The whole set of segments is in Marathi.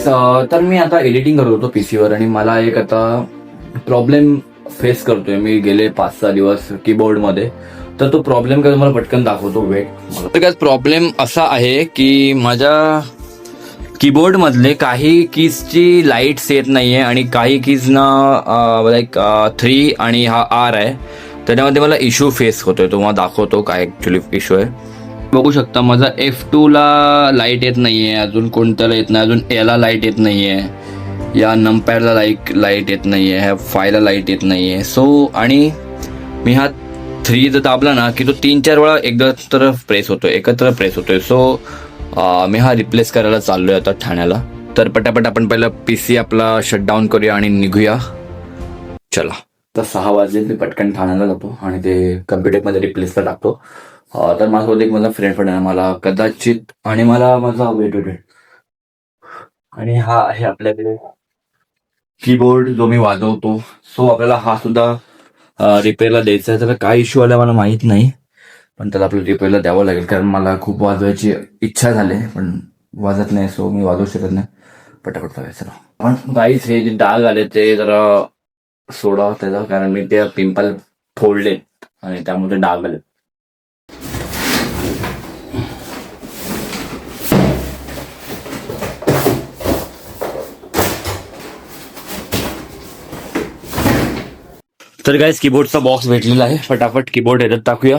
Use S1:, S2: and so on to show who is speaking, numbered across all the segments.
S1: तर मी आता एडिटिंग करत होतो पीसीवर आणि मला एक आता प्रॉब्लेम फेस करतोय मी गेले 5-6 दिवस कीबोर्डमध्ये. तर तो प्रॉब्लेम काय तुम्हाला पटकन दाखवतो, वेट. तर काय प्रॉब्लेम असा आहे की माझ्या कीबोर्ड मधले काही कीजची लाईट्स येत नाहीये आणि काही कीज ना लाईक 3 आणि हा R आहे, त्याच्यामध्ये मला इश्यू फेस होतोय. तुम्हाला दाखवतो काय ऍक्च्युली इश्यू आहे. बघू शकता माझा F2 ला लाईट येत नाहीये, अजून कोणत्याला येत नाही, अजून याला लाईट येत नाहीये, या नंपॅडला लाईट येत नाहीये, ह्या 5 ला लाईट येत नाहीये. सो आणि मी हा 3 जर दाबला ना की तो 3-4 वेळा एकत्र प्रेस होतोय. सो मी हा रिप्लेस करायला चाललोय आता ठाण्याला. तर पटापट आपण पहिला पीसी आपला शटडाऊन करूया आणि निघूया. चला. तर 6 वाजले, मी पटकन ठाण्याला जातो आणि ते कम्प्युटरमध्ये रिप्लेसला टाकतो. तर माझं एक मला फ्रेंड आहे, मला कदाचित, आणि मला माझा वेट आणि हा आहे आपल्याकडे कीबोर्ड जो मी वाजवतो. सो आपल्याला हा सुद्धा रिपेअरला द्यायचा आहे. त्याला काय इश्यू आला मला माहित नाही, पण त्याला आपल्याला रिपेअरला द्यावं लागेल, कारण मला खूप वाजवायची इच्छा झाली पण वाजत नाही. सो मी वाजवू शकत नाही. पटापट वाजायचं. पण काहीच हे जे डाग आले ते जरा सोडा त्याचा, कारण मी ते पिंपल फोडले आणि त्यामुळे डाग आले. तर गाइस कीबोर्डचा बॉक्स भेटलेला आहे, फटाफट कीबोर्ड ह्याच्यात टाकूया.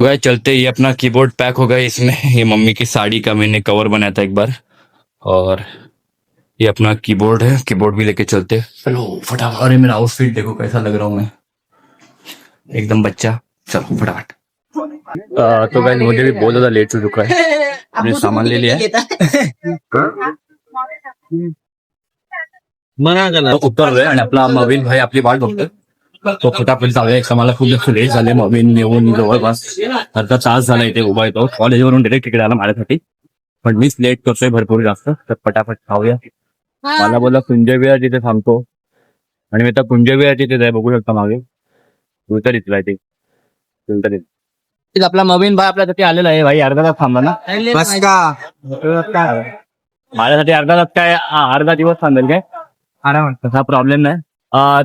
S1: गाइस चलते, ये अपना कीबोर्ड पैक हो गया इसमें. ये मम्मी की साड़ी का मैंने कवर बनाया था एक बार, और ये अपना कीबोर्ड है. कीबोर्ड भी लेके चलते. चलो फटाफट. अरे मेरा आउटफिट देखो कैसा लग रहा हूँ मैं, एकदम बच्चा. चलो फटाफट. तो गाइस मुझे भी बहुत ज्यादा लेट हो चुका है, मैंने सामान ले लिया है. उतर रहे आणि आपला नवीन भाई आपली वाट बघतोय. तो फटाफट जाऊया. एक मला खूप जास्त लेट झाले. नवीन येऊन जवळपास अर्धा तास झाला इथे उभा येतो. कॉलेजवरून डायरेक्ट तिकडे आला माझ्यासाठी, पण मीच लेट करतोय भरपूर जास्त. तर फटाफट खाऊया. मला बोला कुंज विहार तिथे थांबतो, आणि मी तर कुंज विहार तिथे आहे, बघू शकता मागे. तुझं इथला आहे ते आपला नवीन भाई आपल्यासाठी आलेला आहे. भाई अर्धा तास थांबला ना, बस का माझ्यासाठी अर्धा तास काय, अर्धा दिवस थांबेल काय, आरामात, तसा प्रॉब्लेम नाही.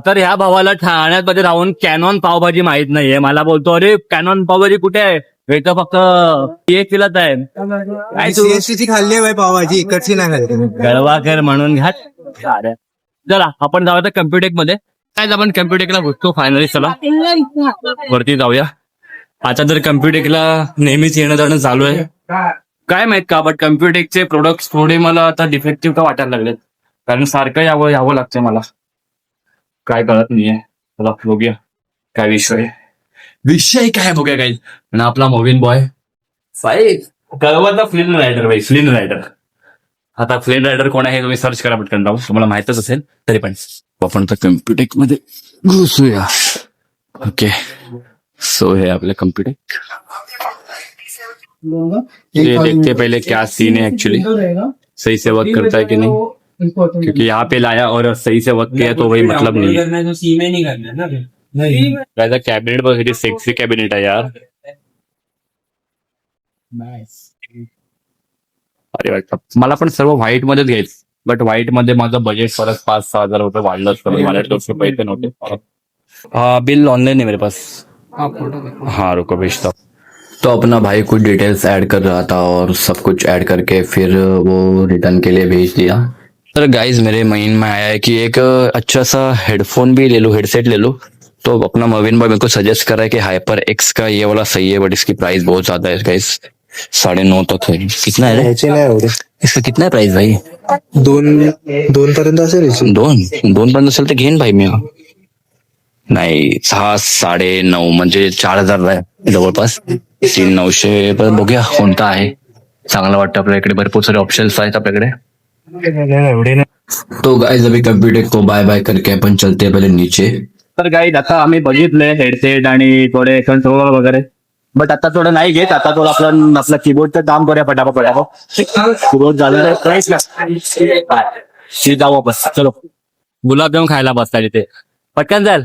S1: तर ह्या भावाला ठाण्यामध्ये राहून कॅनॉन पावभाजी माहित नाहीये. मला बोलतो अरे कॅनॉन पावभाजी कुठे आहे, इथं फक्त CST आहे. काय
S2: CST खाल्ली भाई पावभाजी, इकडची नाही खाल्ली.
S1: गळवाकर म्हणून घ्या. चला आपण जाऊया कम्प्युटेक मध्ये. काय आपण कम्प्युटेकला घुसतो फायनली. चला वरती जाऊया. आता तर कम्प्युटेकला नेहमीच येणं जाणं चालू आहे. काय माहित का, बट कम्प्युटेकचे प्रोडक्ट्स थोडे मला आता डिफेक्टिव्ह का वाटायला लागलेत, कारण सारखं यावं लागतंय मला. काय कळत नाहीये. चला बघूया काय विषय काय बघूया. काय आणि आपला मोविन बॉय कळवाचा फ्लिन रायडर भाई, फ्लिन रायडर. आता फ्लिन रायडर कोण आहे तुम्ही सर्च करा पटकन जाऊ, तुम्हाला माहितच असेल. तरी पण आपण तर कम्प्युटेक मध्ये घुसूया. ओके, सो हे आपले कम्प्युटेक. ये देखते पहले क्या सीन है एक्चुअली, सही से वर्क करता है कि नहीं, क्योंकि यहाँ पे लाया और सही से वर्क किया तो वही मतलब नहीं है. कैबिनेट बहुत सेक्सी कैबिनेट है यार. अरे वाटतं मला पण सर्व व्हाईट मध्येच घ्यायचं, बट व्हाईट मध्ये माझं बजेट परत 5-6 हजार रुपये वाढलं असतं. माझ्याकडे पैसे नव्हते. बिल ऑनलाइन है मेरे पास. हाँ रुको भेजता. तो अपना भाई कुछ डिटेल्स ऐड कर रहा था और सब कुछ ऐड करके फिर वो रिटर्न के लिए भेज दिया. तर गाइज मेरे माइंड में आया है कि एक अच्छा सा हेडफोन भी ले लूँ, हेडसेट ले लूँ. तो अपना मवीन भाई मेरे को सजेस्ट कर रहा है कि हाइपर एक्स का ये वाला सही है, बट इसकी प्राइस बहुत ज्यादा है गाइज. 9.5 तक है. कितना है इसका, कितना है प्राइस भाई?
S2: 2 पर्यंत असेल.
S1: 2 पर्यंत असेल तर घेईन भाई मी. नाही 6-9.5 म्हणजे 4,000 आहे जवळपास. 3,900 पण बघूया कोणता आहे चांगला वाटतं. आपल्याकडे भरपूर सारे ऑप्शन्स आहेत आपल्याकडे. तो गाइस अभी कंप्यूटर को बाय बाय करके आपण चलते पहिले नीचे. तर गाइस आता आम्ही बघितले हेडसेट आणि थोडे कंट्रोलर वगैरे, बट आता थोडं नाही घेत. आता थोडं आपला कीबोर्डचं दाम करूया पटापट. कीबोर्ड झालं प्राइस जाऊ बस. चलो गुलाबजाम खायला बसता तिथे, पटकन जाल.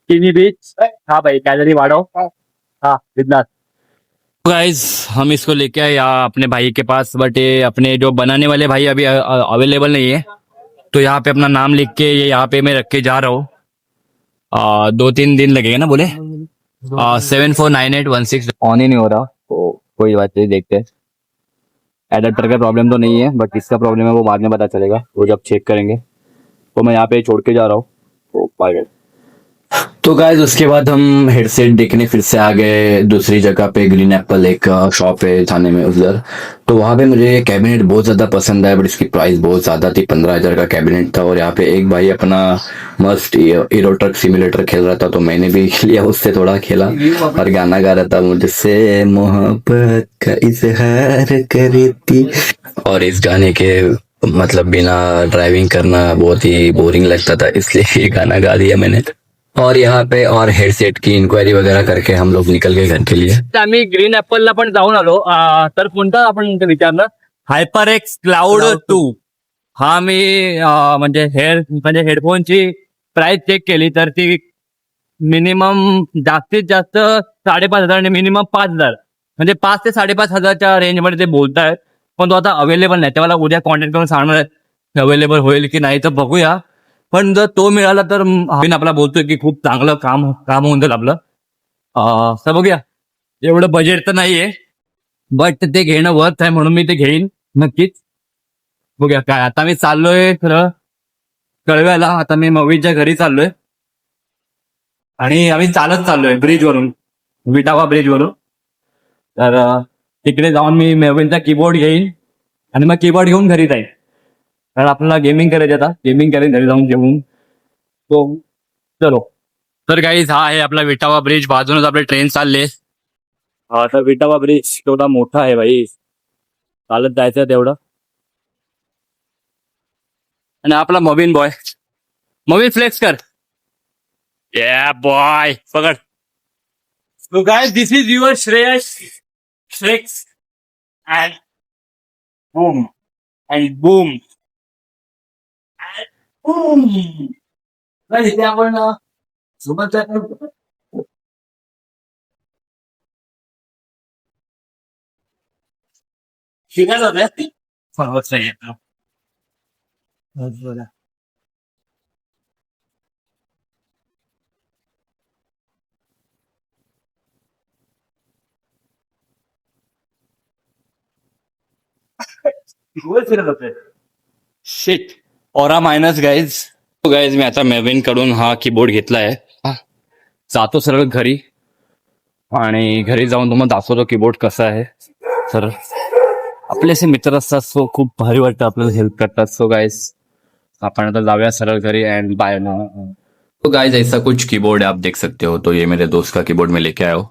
S1: किनी बीच. हा भाई कॅलरी वाढव. हा विद्यार्थ गाइस हम इसको लेके आए यहाँ अपने भाई के पास, बट ये अपने जो बनाने वाले भाई अभी अवेलेबल नहीं है, तो यहाँ पे अपना नाम लिख के ये यहाँ पे मैं रख के जा रहा हूँ। 2-3 दिन लगेगा ना बोले। 749816 ऑन ही नहीं हो रहा, तो कोई बात नहीं, देखते हैं। एडेप्टर का प्रॉब्लम तो नहीं है, बट किसका प्रॉब्लम है वो बाद में पता चलेगा, वो जब चेक करेंगे। तो मैं यहाँ पे छोड़ के जा रहा हूँ, तो बाय। तो गाइस उसके बाद हम हेडसेट देखने फिर से आ गए दूसरी जगह पे, ग्रीन एप्पल एक शॉप है थाने में उधर। तो वहाँ पे मुझे कैबिनेट बहुत ज्यादा पसंद आया, बट इसकी प्राइस बहुत ज्यादा थी। 15,000 का कैबिनेट था, और यहाँ पे एक भाई अपना मस्त हीरो ट्रक सिमुलेटर खेल रहा था, तो मैंने भी लिया, उससे थोड़ा खेला और गाना गा रहा था, मुझसे मोहब्बत का इजहार करती। और इस गाने के मतलब बिना ड्राइविंग करना बहुत ही बोरिंग लगता था, इसलिए ये गाना गा दिया मैंने। और यहाँ पे और हेडसेट की इंक्वायरी वगैरह करके हम लोग निकल गए घर के लिए। आम्ही ग्रीन ऍपलला पण जाऊन आलो, तर कोणता आपण ते विचारलं, हायपर एक्स क्लाउड 2 हा मी म्हणजे हेडफोनची प्राइस चेक केली तर ती मिनिमम जास्तीत जास्त 5,500 आणि मिनिमम 5,000, म्हणजे 5 ते 5,500च्या रेंजमध्ये ते बोलतायत. पण तो आता अवेलेबल नाही, ते मला उद्या कॉन्टॅक्ट करून सांगणार आहे अवेलेबल होईल की नाही, तर बघूया. पण जर तो मिळाला तर आपला बोलतोय की खूप चांगलं काम होऊन जाईल आपलं. तर बघूया, एवढं बजेट तर नाहीये, बट ते घेणं वर्थ आहे, म्हणून मी ते घेईन नक्कीच. बघूया काय. आता मी चाललोय खरं कळव्याला, आता मी मवीच्या घरी चाललोय आणि आम्ही चालत चाललोय ब्रिजवरून, विटावा ब्रिजवरून. तर तिकडे जाऊन मी मेविनचा कीबोर्ड घेईन आणि मग कीबोर्ड घेऊन घरी जाईन, कारण आपल्याला गेमिंग करायची. आता गेमिंग करेन घरी जाऊन जेवून. तो चलो. तर गाईज हा आहे आपला विटावा ब्रिज, बाजूनच आपले ट्रेन चालले. हा तर विटावा ब्रिज तेवढा मोठा आहे भाई, चालत जायचं तेवढं. आणि आपला मवीन बॉय, मवीन फ्लेक्स कर. या बॉय पकड. So guys, this is your Shreyas Flex and boom and boom and boom. Guys, इथे आपण सोबत शिकायचं होतं. फॉरवर्ड नाही येत. बोला. Shit. Aura minus guys. Guys मी आता मेविन कडून हा कीबोर्ड घेतलाय, जातो सरळ घरी आणि घरी जाऊन तुम्हाला दाखवतो कीबोर्ड कसा आहे. तर आपले असे मित्र असतात, सो खूप भारी वाटतं, आपल्याला हेल्प करतात. सो गाइस अपन तो जाऊया सरळ घरी एंड बाय ना. तो गाइस ऐसा कुछ कीबोर्ड है, आप देख सकते हो. तो ये मेरे दोस्त का कीबोर्ड में लेके आया हूँ,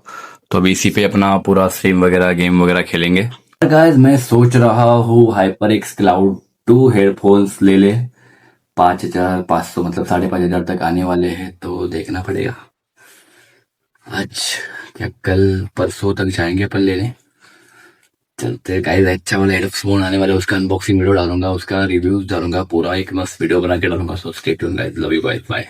S1: तो अभी इसी पे अपना पूरा स्ट्रीम वगैरह गेम वगैरह खेलेंगे. गाइस मैं सोच रहा हूँ हाइपर एक्स क्लाउड 2 हेडफोन्स ले 5,500 मतलब 5,500 तक आने वाले हैं, तो देखना पड़ेगा. आज क्या कल परसों तक जाएंगे अपन लेने. चलते गाइस. अच्छा वाला हेडफोन आने वाला है, उसका अनबॉक्सिंग वीडियो डालूंगा, उसका रिव्यूज डालूंगा, पूरा एक मस्त वीडियो बना के डालूंगा. So stay tuned guys, love you guys, bye.